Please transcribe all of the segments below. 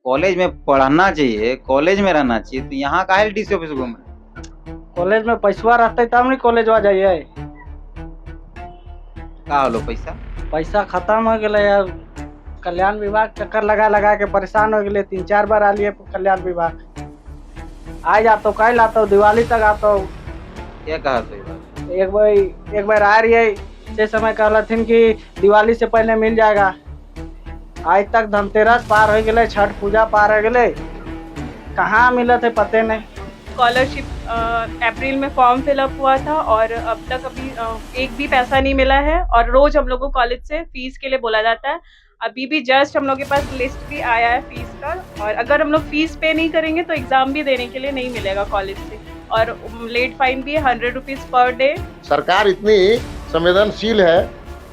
College में पढ़ना चाहिए, कॉलेज में रहना चाहिए, तो यहाँ काहे डीसी ऑफिस घूम रहे? कॉलेज में पैसवा रहते तब नहीं कॉलेजवा जाइए। का होलो पैसा? पैसा खत्म हो गए यार। कल्याण विभाग चक्कर लगा लगा के परेशान हो गए। 3-4 बार आ लिए कल्याण विभाग। आज आता हूँ, कल आता हूँ, दिवाली तक आता हूँ। क्या कहा तो ये बात? एक बार आ रही है। से समय कहला थी कि दिवाली से पहले मिल जाएगा। आज तक धनतेरस पार हो गए, छठ पूजा पार हो गए, कहाँ मिले थे पते नहीं। स्कॉलरशिप अप्रैल में फॉर्म फिलअप हुआ था और अब तक अभी एक भी पैसा नहीं मिला है और रोज हम लोग को कॉलेज से फीस के लिए बोला जाता है। अभी भी जस्ट हम लोग के पास लिस्ट भी आया है फीस का, और अगर हम लोग फीस पे नहीं करेंगे तो एग्जाम भी देने के लिए नहीं मिलेगा कॉलेज से, और लेट फाइन भी है 100 रुपीज पर डे। सरकार इतनी संवेदनशील है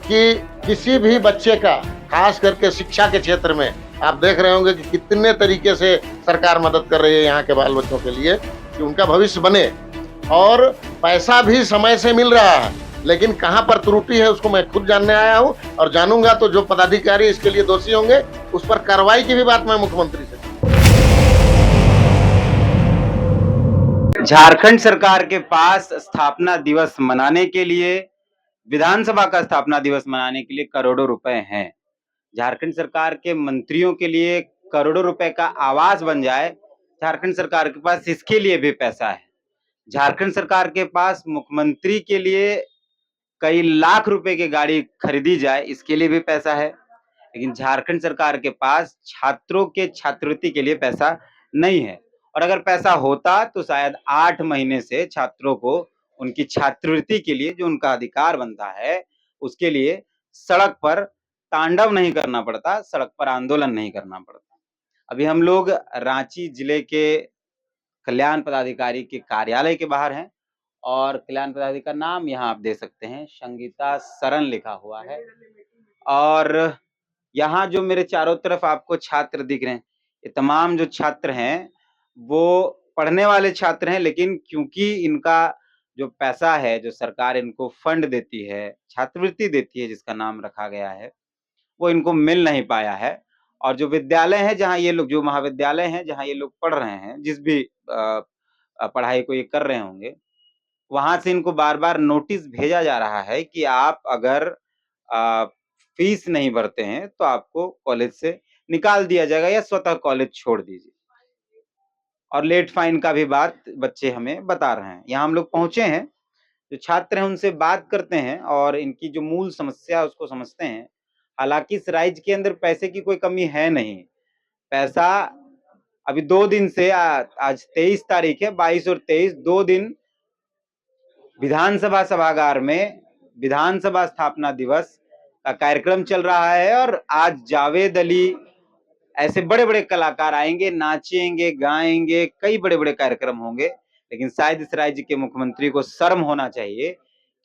कि किसी भी बच्चे का, खास करके शिक्षा के क्षेत्र में आप देख रहे होंगे कि कितने तरीके से सरकार मदद कर रही है यहाँ के बाल बच्चों के लिए कि उनका भविष्य बने, और पैसा भी समय से मिल रहा है। लेकिन कहाँ पर त्रुटि है उसको मैं खुद जानने आया हूँ, और जानूंगा तो जो पदाधिकारी इसके लिए दोषी होंगे उस पर कार्रवाई की भी बात मैं मुख्यमंत्री से। झारखंड सरकार के पास स्थापना दिवस मनाने के लिए, विधानसभा का स्थापना दिवस मनाने के लिए करोड़ों रुपए हैं। झारखंड सरकार के मंत्रियों के लिए करोड़ों रुपए का आवास बन जाए, झारखंड सरकार के पास इसके लिए भी पैसा है। झारखंड सरकार के पास मुख्यमंत्री के लिए कई लाख रुपए की गाड़ी खरीदी जाए, इसके लिए भी पैसा है। लेकिन झारखंड सरकार के पास छात्रों के छात्रवृत्ति के लिए पैसा नहीं है, और अगर पैसा होता तो शायद 8 महीने से छात्रों को उनकी छात्रवृत्ति के लिए जो उनका अधिकार बनता है उसके लिए सड़क पर तांडव नहीं करना पड़ता, सड़क पर आंदोलन नहीं करना पड़ता। अभी हम लोग रांची जिले के कल्याण पदाधिकारी के कार्यालय के बाहर हैं, और कल्याण पदाधिकारी का नाम यहाँ आप दे सकते हैं, संगीता सरन लिखा हुआ है। और यहाँ जो मेरे चारों तरफ आपको छात्र दिख रहे हैं, ये तमाम जो छात्र हैं वो पढ़ने वाले छात्र हैं, लेकिन क्योंकि इनका जो पैसा है, जो सरकार इनको फंड देती है, छात्रवृत्ति देती है जिसका नाम रखा गया है, वो इनको मिल नहीं पाया है। और जो विद्यालय है जहाँ ये लोग, जो महाविद्यालय हैं जहाँ ये लोग पढ़ रहे हैं, जिस भी पढ़ाई को ये कर रहे होंगे, वहां से इनको बार-बार नोटिस भेजा जा रहा है कि आप अगर फीस नहीं भरते हैं तो आपको कॉलेज से निकाल दिया जाएगा या स्वतः कॉलेज छोड़ दीजिए। और लेट फाइन का भी बात बच्चे हमें बता रहे हैं। यहाँ हम लोग पहुंचे हैं, जो छात्र हैं उनसे बात करते हैं और इनकी जो मूल समस्या है उसको समझते हैं। हालांकि इस राज्य के अंदर पैसे की कोई कमी है नहीं। पैसा अभी 2 दिन से आज 23 तारीख है, 22 और 23 2 दिन विधानसभा सभागार में विधानसभा स्थापना दिवस का कार्यक्रम चल रहा है, और आज जावेद अली ऐसे बड़े-बड़े कलाकार आएंगे, नाचेंगे, गाएंगे, कई बड़े-बड़े कार्यक्रम होंगे। लेकिन शायद इस राज्य के मुख्यमंत्री को शर्म होना चाहिए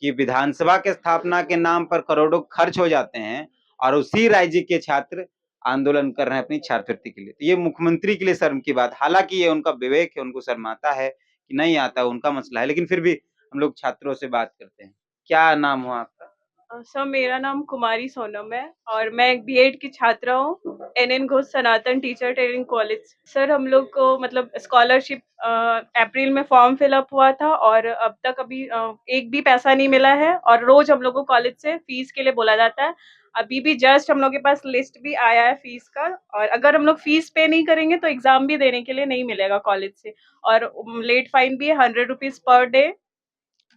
कि विधानसभा के स्थापना के नाम पर करोड़ों खर्च हो जाते हैं और उसी राज्य के छात्र आंदोलन कर रहे हैं अपनी छात्रवृत्ति के लिए। तो ये मुख्यमंत्री के लिए शर्म की बात, हालांकि ये उनका विवेक है, उनको शर्म आता है कि नहीं आता, उनका मसला है, लेकिन फिर भी हम लोग छात्रों से बात करते हैं। क्या नाम हुआ आपका? सर, मेरा नाम कुमारी सोनम है और मैं एक बीएड की छात्रा हूँ, एनएन घोष सनातन टीचर ट्रेनिंग कॉलेज। सर, हम लोग को मतलब स्कॉलरशिप अप्रैल में फॉर्म फिलअप हुआ था और अब तक अभी एक भी पैसा नहीं मिला है, और रोज हम लोग को कॉलेज से फीस के लिए बोला जाता है। अभी भी जस्ट हम लोग के पास लिस्ट भी आया है फीस का, और अगर हम लोग फीस पे नहीं करेंगे तो एग्जाम भी देने के लिए नहीं मिलेगा कॉलेज से, और लेट फाइन भी है 100 रुपीज पर डे।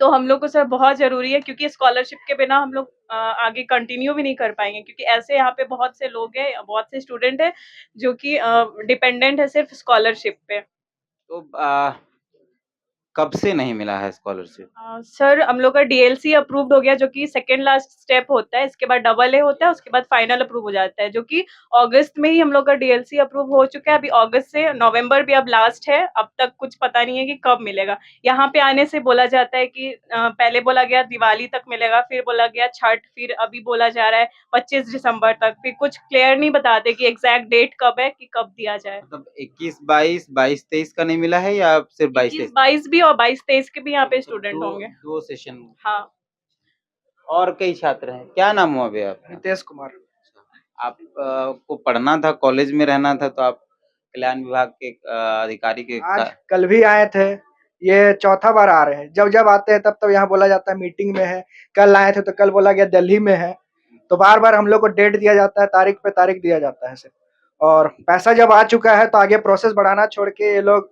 तो हम लोग को सर बहुत ज़रूरी है, क्योंकि स्कॉलरशिप के बिना हम लोग आगे कंटिन्यू भी नहीं कर पाएँगे, क्योंकि ऐसे यहाँ पे बहुत से लोग हैं, बहुत से स्टूडेंट हैं जो कि डिपेंडेंट है सिर्फ़ स्कॉलरशिप पे। तो कब से नहीं मिला है स्कॉलरशिप? सर, हम लोग का डीएलसी अप्रूव्ड हो गया, जो कि सेकंड लास्ट स्टेप होता है, इसके बाद डबल ए होता है, उसके बाद फाइनल अप्रूव हो जाता है, जो कि अगस्त में ही हम लोग का डीएलसी अप्रूव हो चुका है। अभी अगस्त से नवंबर भी अब लास्ट है, अब तक कुछ पता नहीं है कि कब मिलेगा। यहाँ पे आने से बोला जाता है कि पहले बोला गया दिवाली तक मिलेगा, फिर बोला गया छठ, फिर अभी बोला जा रहा है 25 दिसंबर तक, फिर कुछ क्लियर नहीं बताते कि एग्जैक्ट डेट कब है कि कब दिया जाए। मतलब 21-22, 22-23 का नहीं मिला है या सिर्फ 22-23? 21-22 भी और 22-23 के भी यहाँ पे स्टूडेंट दो होंगे। दो सेशन हाँ। और कई छात्र हैं। क्या नाम हुआ भैया आपका? नितेश कुमार। आप को पढ़ना था, कॉलेज में रहना था, तो आप कल्याण विभाग के अधिकारी के आज कल भी आए थे, ये चौथा बार आ रहे हैं। जब जब आते हैं तब यहाँ बोला जाता है मीटिंग में है, कल आए थे तो कल बोला गया दिल्ली में है। तो बार बार हम लोग को डेट दिया जाता है, तारीख पे तारीख दिया जाता है सिर्फ, और पैसा जब आ चुका है तो आगे प्रोसेस बढ़ाना छोड़ के ये लोग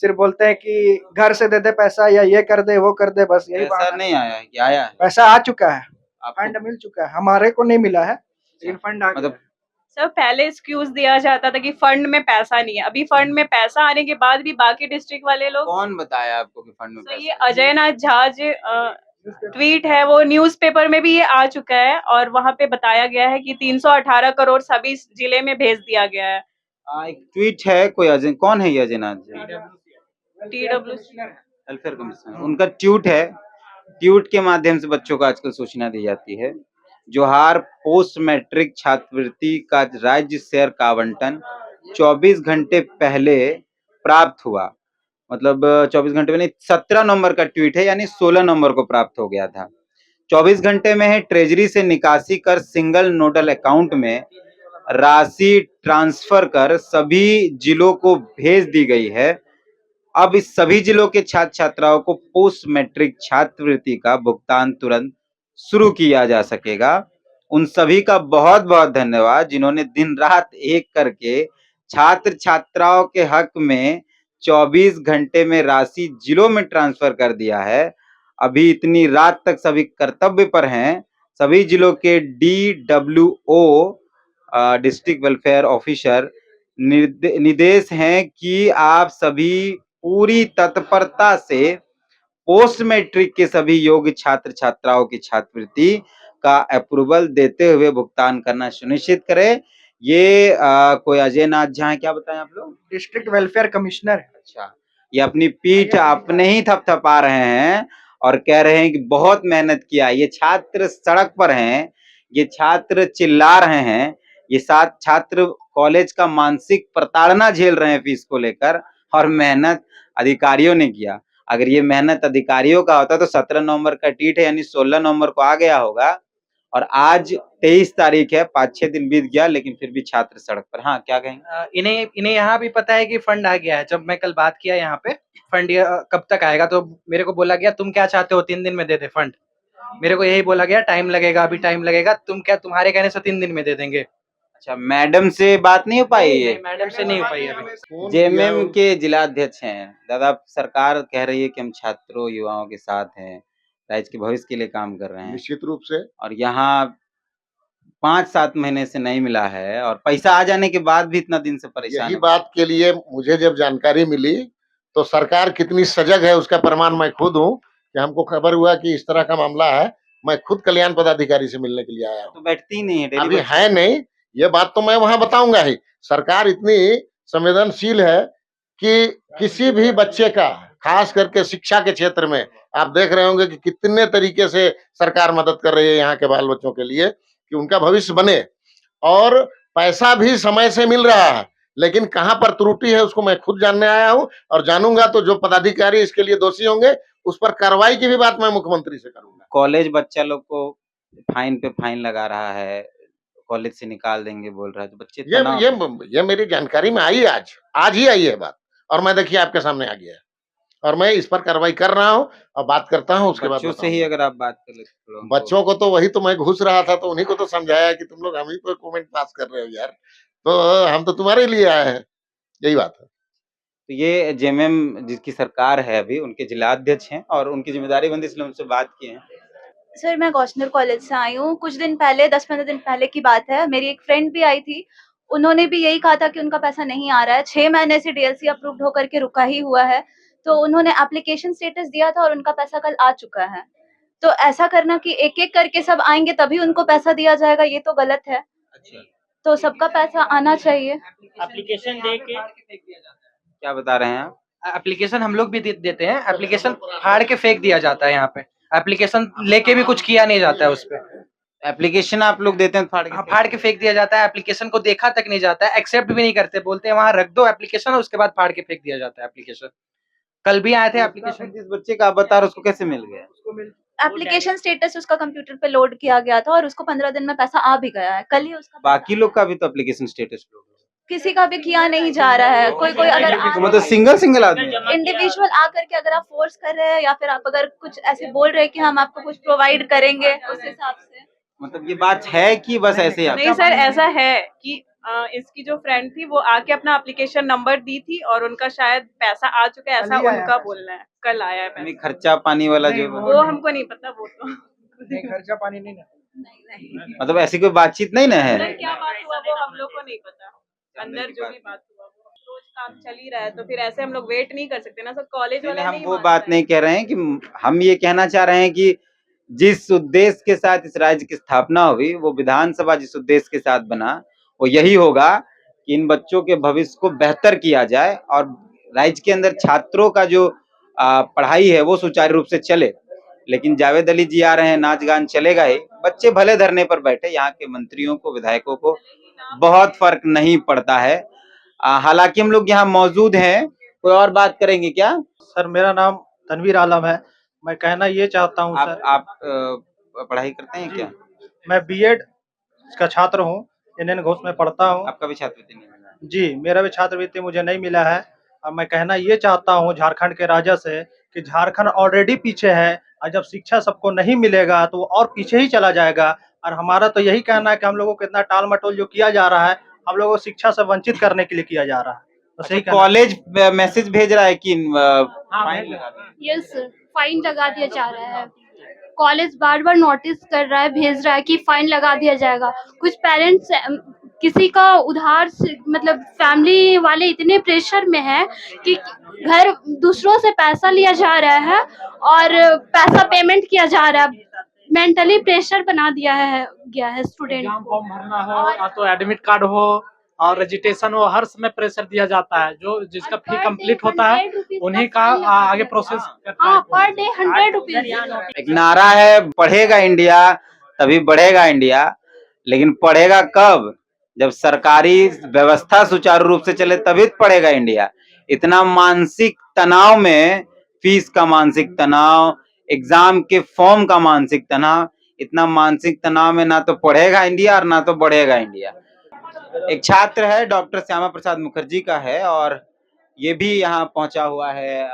सिर्फ बोलते हैं कि घर से दे दे पैसा या ये कर दे वो कर दे, बस यही पैसा बहाना। नहीं आया है कि आया है? पैसा आ चुका है, आपको फंड मिल चुका है, हमारे को नहीं मिला है लेकिन फंड आ गया मतलब है। सर पहले एक्सक्यूज दिया जाता था कि फंड में पैसा नहीं है, अभी फंड में पैसा आने के बाद भी बाकी डिस्ट्रिक्ट वाले लोग, कौन बताया आपको कि फंड में तो ये पैसा है? अजय नाथ झा जो ट्वीट है वो न्यूज़पेपर में भी ये आ चुका है और वहां पे बताया गया है कि 318 करोड़ सभी जिले में भेज दिया गया है। एक ट्वीट है, कोई अजय, कौन है ये Ajay Nath ji? TWC welfare commissioner, उनका ट्वीट है। ट्वीट के माध्यम से बच्चों को आजकल सूचना दी जाती है। जोहार पोस्ट मैट्रिक छात्रवृत्ति का राज्य शेयर का आवंटन 24 घंटे पहले प्राप्त हुआ। मतलब 24 घंटे में नहीं, 17 नवंबर का ट्वीट है, यानी 16 नवंबर को प्राप्त हो गया था। 24 घंटे में है ट्रेजरी से निकासी कर सिंगल नोडल अकाउंट में राशि ट्रांसफर कर सभी जिलों को भेज दी गई है। अब इस सभी जिलों के छात्र छात्राओं को पोस्ट मैट्रिक छात्रवृत्ति का भुगतान तुरंत शुरू किया जा सकेगा। उन सभी का बहुत बहुत धन्यवाद जिन्होंने दिन रात एक करके छात्र छात्राओं के हक में 24 घंटे में राशि जिलों में ट्रांसफर कर दिया है। अभी इतनी रात तक सभी कर्तव्य पर हैं। सभी जिलों के DWO डिस्ट्रिक्ट वेलफेयर ऑफिसर निर्देश हैं कि आप सभी पूरी तत्परता से पोस्ट मैट्रिक के सभी योग्य छात्र छात्राओं की छात्रवृत्ति का अप्रूवल देते हुए भुगतान करना सुनिश्चित करें। ये कोई अजय नाथ झा है, क्या बताएं आप लोग? डिस्ट्रिक्ट वेलफेयर कमिश्नर है। अच्छा, ये अपनी पीठ अपने ही थपथपा रहे हैं और कह रहे हैं कि बहुत मेहनत किया। ये छात्र सड़क पर हैं, ये छात्र चिल्ला रहे हैं, ये साथ छात्र कॉलेज का मानसिक प्रताड़ना झेल रहे हैं फीस को लेकर, और मेहनत अधिकारियों ने किया। अगर ये मेहनत अधिकारियों का होता तो 17 नवंबर का ट्वीट है, यानी 16 नवंबर को आ गया होगा, और आज 23 तारीख है, 5-6 दिन बीत गया, लेकिन फिर भी छात्र सड़क पर। हाँ, क्या कहेंगे? इन्हें यहाँ भी पता है कि फंड आ गया है। जब मैं कल बात किया यहाँ पे फंड कब तक आएगा, तो मेरे को बोला गया तुम क्या चाहते हो 3 दिन में दे दे फंड। मेरे को यही बोला गया टाइम लगेगा, अभी टाइम लगेगा, तुम क्या, तुम्हारे कहने से 3 दिन में दे देंगे। अच्छा, मैडम से बात नहीं हो पाई है? मैडम से नहीं हो पाई अभी। जेएमएम के जिला अध्यक्ष हैं दादा। सरकार कह रही है कि हम छात्रों युवाओं के साथ हैं, राज्य के भविष्य के लिए काम कर रहे हैं, निश्चित रूप से, और यहाँ 5-7 महीने से नहीं मिला है, और पैसा आ जाने के बाद भी इतना दिन से परेशान यही है। बात के लिए मुझे जब जानकारी मिली तो सरकार कितनी सजग है उसका प्रमाण मैं खुद हूँ कि हमको खबर हुआ कि इस तरह का मामला है, मैं खुद कल्याण पदाधिकारी से मिलने के लिए आया हूँ। तो बैठती ही नहीं है, डेली अभी बैठती है नहीं, ये बात तो मैं वहां बताऊंगा ही। सरकार इतनी संवेदनशील है कि किसी भी बच्चे का, खास करके शिक्षा के क्षेत्र में, आप देख रहे होंगे कि कितने तरीके से सरकार मदद कर रही है यहाँ के बाल बच्चों के लिए कि उनका भविष्य बने, और पैसा भी समय से मिल रहा है। लेकिन कहाँ पर त्रुटि है उसको मैं खुद जानने आया हूँ, और जानूंगा तो जो पदाधिकारी इसके लिए दोषी होंगे उस पर कार्रवाई की भी बात मैं मुख्यमंत्री से करूंगा। कॉलेज बच्चा लोग को फाइन पे फाइन लगा रहा है, कॉलेज से निकाल देंगे बोल रहा है, तो बच्चे ये मेरी जानकारी में आई, आज ही आई है बात, और मैं देखिए आपके सामने आ गया है, और मैं इस पर कार्रवाई कर रहा हूँ और बात करता हूँ। उसके बाद बच्चों से ही अगर आप बात कर लेते तो बच्चों को तो वही तो मैं घुस रहा था, तो उन्हीं को तो समझाया कि तुम लोग हम ही को कमेंट पास कर रहे हो यार, तो हम तो तुम्हारे लिए आए हैं, यही बात है। तो ये जेएमएम जिसकी सरकार है अभी, उनके जिलाध्यक्ष हैं और उनकी जिम्मेदारी बंदी, इसलिए उनसे बात किए हैं। सर मैं गौशनर कॉलेज से आई हूँ। कुछ दिन पहले 10-15 दिन पहले की बात है, मेरी एक फ्रेंड भी आई थी, उन्होंने भी यही कहा था कि उनका पैसा नहीं आ रहा है। 6 महीने से डीएलसी अप्रूव्ड होकर के रुका ही हुआ है, तो उन्होंने एप्लीकेशन स्टेटस दिया था और उनका पैसा कल आ चुका है। तो ऐसा करना कि एक एक करके सब आएंगे तभी उनको पैसा दिया जाएगा, ये तो गलत है। अच्छा, तो सबका पैसा आना चाहिए। एप्लीकेशन दे के क्या बता रहे हैं आप? एप्लीकेशन हम लोग भी देते हैं, एप्लीकेशन फाड़ के फेंक दिया जाता है। यहाँ पे एप्लीकेशन लेके भी कुछ किया नहीं जाता है उस पे। एप्लीकेशन आप लोग देते हैं तो फाड़ के फेंक दिया जाता है, एप्लीकेशन को देखा तक नहीं जाता है, एक्सेप्ट भी नहीं करते, बोलते हैं वहां रख दो एप्लीकेशन, उसके बाद फाड़ के फेंक दिया जाता है एप्लीकेशन। कल भी आए थे एप्लीकेशन। जिस बच्चे का अवतार उसको कैसे मिल गया? एप्लीकेशन स्टेटस उसका कंप्यूटर पे लोड किया गया था और उसको 15 दिन में पैसा आ भी गया है। कल ही उसका बाकी लोग का भी तो एप्लीकेशन स्टेटस लोड किसी का भी किया नहीं जा रहा है। कोई कोई अगर मतलब सिंगल आदमी। इंडिविजुअल आकर के अगर आप फोर्स कर रहे हैं या फिर आप अगर कुछ ऐसे बोल रहे हैं कि हम आपको कुछ प्रोवाइड करेंगे उस हिसाब से। मतलब ये बात है कि बस ऐसे ही आप नहीं सर, ऐसा है कि इसकी जो फ्रेंड थी वो आके अपना एप्लीकेशन नंबर दी थी और उनका शायद पैसा आ चुका है, ऐसा उनका बोलना है। कल आया है नहीं, पैसा। खर्चा पानी वाला जो वो हमको नहीं पता, वो तो नहीं, खर्चा पानी नहीं ना। मतलब ऐसी कोई बातचीत नहीं ना है। अंदर क्या बात हुआ वो हम लोग को नहीं पता। अंदर जो भी बात हुआ वो रोज काम चल ही रहा है, तो फिर ऐसे हम लोग वेट नहीं कर सकते ना सर। कॉलेज वाला हम नहीं वो मानता बात है। नहीं कह रहे हैं कि हम ये कहना चाह रहे हैं कि जिस उद्देश्य के साथ इस राज्य की स्थापना हुई, वो विधानसभा जिस उद्देश्य के साथ बना, वो यही होगा कि इन बच्चों के भविष्य को बेहतर किया जाए और राज्य के अंदर छात्रों का जो पढ़ाई है वो सुचारू रूप से चले। लेकिन जावेद अली जी आ रहे हैं, नाच गान चलेगा ही, बच्चे भले धरने पर बैठे, यहाँ के मंत्रियों को, विधायकों को बहुत फर्क नहीं पड़ता है। हालांकि हम लोग यहाँ मौजूद हैं। कोई और बात करेंगे क्या? सर मेरा नाम तनवीर आलम है। मैं कहना ये चाहता हूँ सर, आप पढ़ाई करते हैं क्या? मैं बीएड का छात्र हूँ, एनएन घोष में पढ़ता हूँ। आपका भी छात्रवृत्ति नहीं मिला? जी, मेरा भी छात्रवृत्ति मुझे नहीं मिला है। अब मैं कहना ये चाहता हूँ झारखंड के राजा से कि झारखंड ऑलरेडी पीछे है और जब शिक्षा सबको नहीं मिलेगा तो वो और पीछे ही चला जाएगा। और हमारा तो यही कहना है कि हम लोगों को इतना टाल मटोल जो किया जा रहा है, हम लोगों को शिक्षा से वंचित करने के लिए किया जा रहा है। तो सही कहना है। कॉलेज मैसेज भेज रहा है कि फाइन लगा दें। यस सर, फाइन लगा दिया जा रहा है। कॉलेज बार बार नोटिस कर रहा है, भेज रहा है कि फाइन लगा दिया जाएगा। कुछ पेरेंट्स किसी का उधार से मतलब फैमिली वाले इतने प्रेशर में है कि घर दूसरों से पैसा लिया जा रहा है और पैसा पेमेंट किया जा रहा है। मेंटली प्रेशर बना दिया है गया है स्टूडेंट एग्जाम को। फॉर्म भरना हो या तो एडमिट कार्ड हो और रजिस्ट्रेशन हो, हर समय प्रेशर दिया जाता है। जो जिसका फी कंप्लीट होता है उन्हीं का आगे प्रोसेस करता हाँ, है। Per day 100 rupees. एक नारा है, पढ़ेगा इंडिया तभी बढ़ेगा इंडिया। लेकिन पढ़ेगा कब? जब सरकारी व्यवस्था सुचारू रूप से चले तभी तो पढ़ेगा इंडिया। इतना मानसिक तनाव में, फीस का मानसिक तनाव, एग्जाम के फॉर्म का मानसिक तनाव, इतना मानसिक तनाव में ना तो पढ़ेगा इंडिया और ना तो बढ़ेगा इंडिया। एक छात्र है, डॉक्टर श्यामा प्रसाद मुखर्जी का है, और ये भी यहाँ पहुंचा हुआ है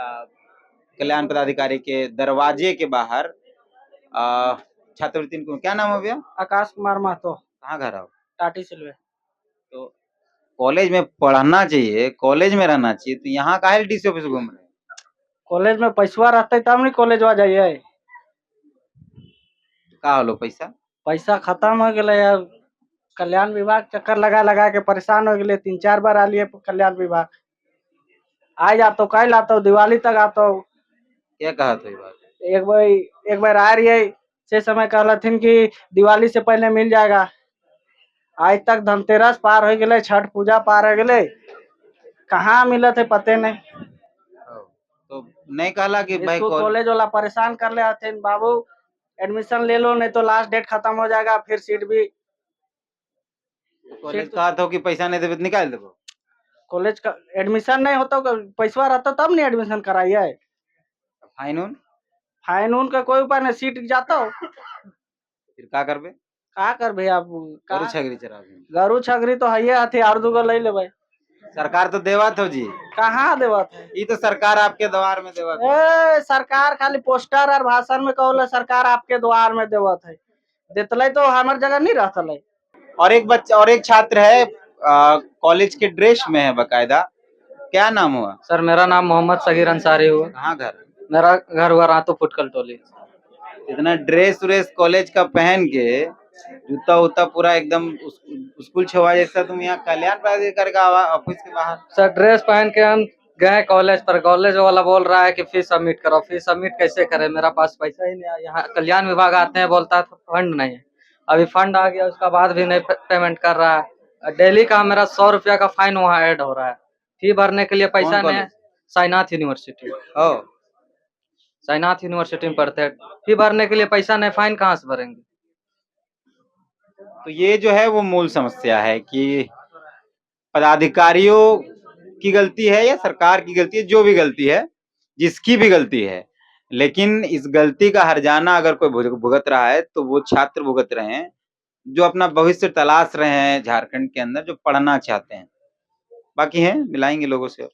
कल्याण पदाधिकारी के दरवाजे के बाहर। छात्रवृत्ति को क्या नाम हो भैया? आकाश कुमार महतो, कहाँ घर आओ? टाटी सिलवे। तो कॉलेज में पढ़ना चाहिए, कॉलेज में रहना चाहिए, तो यहाँ काहे डीसी ऑफिस घूम रहे हैं? कॉलेज में पैसा रहते तब नहीं कॉलेज वा जाइए। का होलो पैसा? पैसा खत्म हो गए यार। कल्याण विभाग चक्कर लगा लगा के परेशान हो गए। 3-4 बार आ लिए कल्याण विभाग। आज आतो, कल आतो, दिवाली तक आतो। क्या कहा तो ये बात? एक बार आ रही है, से समय कहलथिन कि दिवाली से पहले मिल जाएगा। आज तक धनतेरस पार हो गए, छठ पूजा पार हो गए, कहाँ मिलत है पते नहीं। तो नहीं कहला कि भाई कॉलेज वाला परेशान कर ले आते बाबू, एडमिशन ले लो नहीं तो लास्ट डेट खत्म हो जाएगा, फिर सीट भी। कॉलेज कहा था कि पैसा नहीं देवे तो निकाल देबो। कॉलेज का एडमिशन नहीं होता, पैसा रहता तब नहीं एडमिशन कराइए। फाइन उन का कोई उपाय नहीं, सीट जाता हो फिर का करबे? का कर भैया आप? गरु छगरी चराबे। गरु छगरी तो है हथी, और दूगो ले ले भाई। सरकार तो देवत हो जी। कहाँ देवत है? ये तो सरकार आपके द्वार में देवत है। सरकार खाली पोस्टर और भाषण में कहले सरकार आपके द्वार में देवत है, देतले तो हमार जगह नहीं रहता। और एक बच्चा, और एक छात्र है कॉलेज के ड्रेस में है बकायदा। क्या नाम हुआ? सर मेरा नाम मोहम्मद सगीर अंसारी हुआ। कहाँ घर? मेरा घर हुआ रातू फुटकल टोली। इतना ड्रेस व्रेस कॉलेज का पहन के, जूता उता पूरा एकदम स्कूल छवा जैसा, तुम यहाँ कल्याण पदाधिकारी का ऑफिस के बाहर। सर ड्रेस पहन के हम गए कॉलेज पर, कॉलेज वाला बोल रहा है कि फीस सबमिट करो। फीस सबमिट कैसे करें, मेरा पास पैसा ही नहीं है। यहाँ कल्याण विभाग आते हैं, बोलता है फंड नहीं है। अभी फंड आ गया, उसका बाद भी नहीं पेमेंट कर रहा है। डेली का मेरा 100 रुपया का फाइन वहाँ ऐड हो रहा है। फी भरने के लिए पैसा नहीं है। साईनाथ यूनिवर्सिटी। साईनाथ यूनिवर्सिटी में पढ़ते हैं, फी भरने के लिए पैसा नहीं, फाइन कहाँ से भरेंगे? तो ये जो है वो मूल समस्या है कि पदाधिकारियों की गलती है या सरकार की गलती है, जो भी गलती है, जिसकी भी गलती है, लेकिन इस गलती का हर्जाना अगर कोई भुगत रहा है तो वो छात्र भुगत रहे हैं, जो अपना भविष्य तलाश रहे हैं झारखंड के अंदर, जो पढ़ना चाहते हैं। बाकी हैं, मिलाएंगे लोगों से।